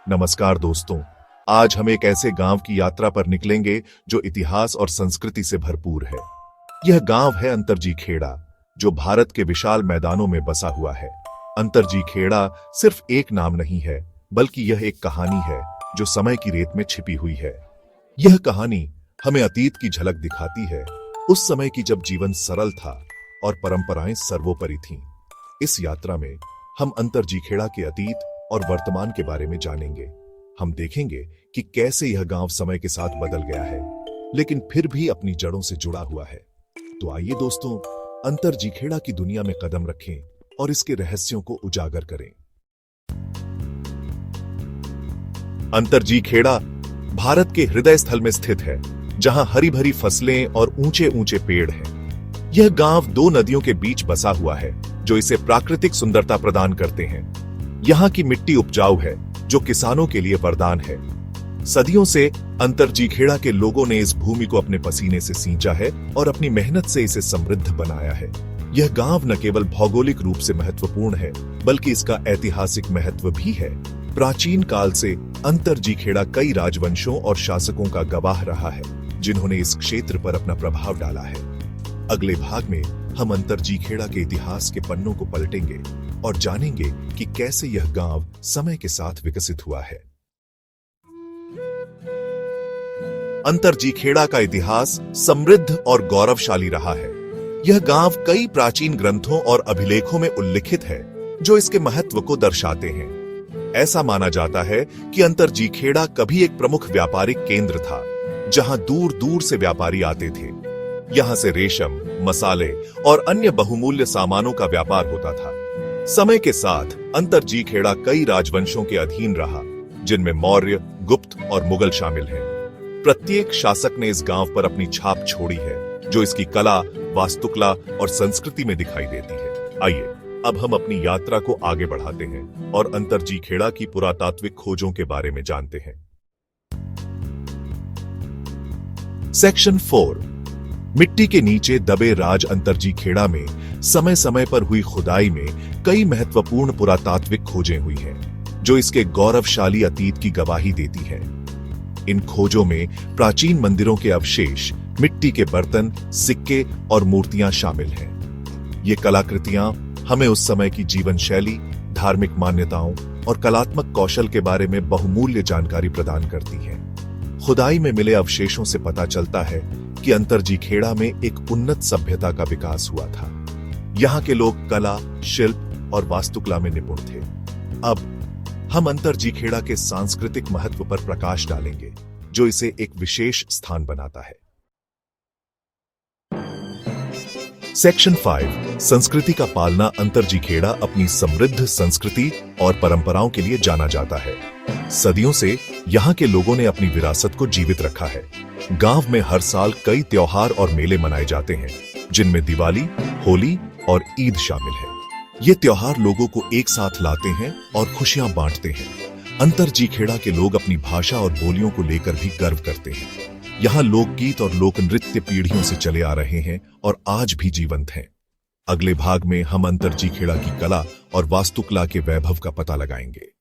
नमस्कार दोस्तों, आज हम एक ऐसे गांव की यात्रा पर निकलेंगे जो इतिहास और संस्कृति से भरपूर है। यह गांव है अंतरजी खेड़ा, जो भारत के विशाल मैदानों में बसा हुआ है। अंतरजी खेड़ा सिर्फ एक नाम नहीं है, बल्कि यह एक कहानी है जो समय की रेत में छिपी हुई है। यह कहानी हमें अतीत की झलक दिखाती है, उस समय की जब जीवन सरल था और परंपराएं सर्वोपरि थीं। इस यात्रा में हम अंतरजी खेड़ा के अतीत और वर्तमान के बारे में जानेंगे। हम देखेंगे कि कैसे यह गांव समय के साथ बदल गया है, लेकिन फिर भी अपनी जड़ों से जुड़ा हुआ है। तो आइए दोस्तों, अंतरजी खेड़ा की दुनिया में कदम रखें और इसके रहस्यों को उजागर करें। अंतरजी खेड़ा भारत के हृदय स्थल में स्थित है, जहां हरी भरी फसलें और ऊंचे ऊंचे पेड़ हैं। यह गांव दो नदियों के बीच बसा हुआ है, जो इसे प्राकृतिक सुंदरता प्रदान करते हैं। यहाँ की मिट्टी उपजाऊ है, जो किसानों के लिए वरदान है। सदियों से अंतरजी खेड़ा के लोगों ने इस भूमि को अपने पसीने से सींचा है और अपनी मेहनत से इसे समृद्ध बनाया है। यह गांव न केवल भौगोलिक रूप से महत्वपूर्ण है, बल्कि इसका ऐतिहासिक महत्व भी है। प्राचीन काल से अंतरजी खेड़ा कई राजवंशों और शासकों का गवाह रहा है, जिन्होंने इस क्षेत्र पर अपना प्रभाव डाला है। अगले भाग में हम अंतरजी खेड़ा के इतिहास के पन्नों को पलटेंगे और जानेंगे कि कैसे यह गांव समय के साथ विकसित हुआ है। अंतरजी खेड़ा का इतिहास समृद्ध और गौरवशाली रहा है। यह गांव कई प्राचीन ग्रंथों और अभिलेखों में उल्लिखित है, जो इसके महत्व को दर्शाते हैं। ऐसा माना जाता है कि अंतरजी खेड़ा कभी एक प्रमुख व्यापारिक केंद्र था, जहां दूर दूर से व्यापारी आते थे। यहां से रेशम, मसाले और अन्य बहुमूल्य सामानों का व्यापार होता था। समय के साथ अंतरजी खेड़ा कई राजवंशों के अधीन रहा, जिनमें मौर्य, गुप्त और मुगल शामिल हैं। प्रत्येक शासक ने इस गांव पर अपनी छाप छोड़ी है, जो इसकी कला, वास्तुकला और संस्कृति में दिखाई देती है। आइए अब हम अपनी यात्रा को आगे बढ़ाते हैं और अंतरजी खेड़ा की पुरातात्विक खोजों के बारे में जानते हैं। सेक्शन 4, मिट्टी के नीचे दबे राज। अंतरजी खेड़ा में समय समय पर हुई खुदाई में कई महत्वपूर्ण पुरातात्विक खोजें हुई हैं, जो इसके गौरवशाली अतीत की गवाही देती हैं। इन खोजों में प्राचीन मंदिरों के अवशेष, मिट्टी के बर्तन, सिक्के और मूर्तियां शामिल हैं। ये कलाकृतियां हमें उस समय की जीवन शैली, धार्मिक मान्यताओं और कलात्मक कौशल के बारे में बहुमूल्य जानकारी प्रदान करती हैं। खुदाई में मिले अवशेषों से पता चलता है कि अंतरजी खेड़ा में एक उन्नत सभ्यता का विकास हुआ था। यहाँ के लोग कला, शिल्प और वास्तुकला में निपुण थे। अब हम अंतरजी खेड़ा के सांस्कृतिक महत्व पर प्रकाश डालेंगे, जो इसे एक विशेष स्थान बनाता है। सेक्शन 5, संस्कृति का पालना। अंतरजी खेड़ा अपनी समृद्ध संस्कृति और परंपराओं के लिए जाना जाता है। सदियों से यहाँ के लोगों ने अपनी विरासत को जीवित रखा है। गांव में हर साल कई त्योहार और मेले मनाए जाते हैं, जिनमें दिवाली, होली और ईद शामिल है। ये त्योहार लोगों को एक साथ लाते हैं और खुशियां बांटते हैं। अंतरजी खेड़ा के लोग अपनी भाषा और बोलियों को लेकर भी गर्व करते हैं। यहाँ लोकगीत और लोक नृत्य पीढ़ियों से चले आ रहे हैं और आज भी जीवंत हैं। अगले भाग में हम अंतरजी खेड़ा की कला और वास्तुकला के वैभव का पता लगाएंगे।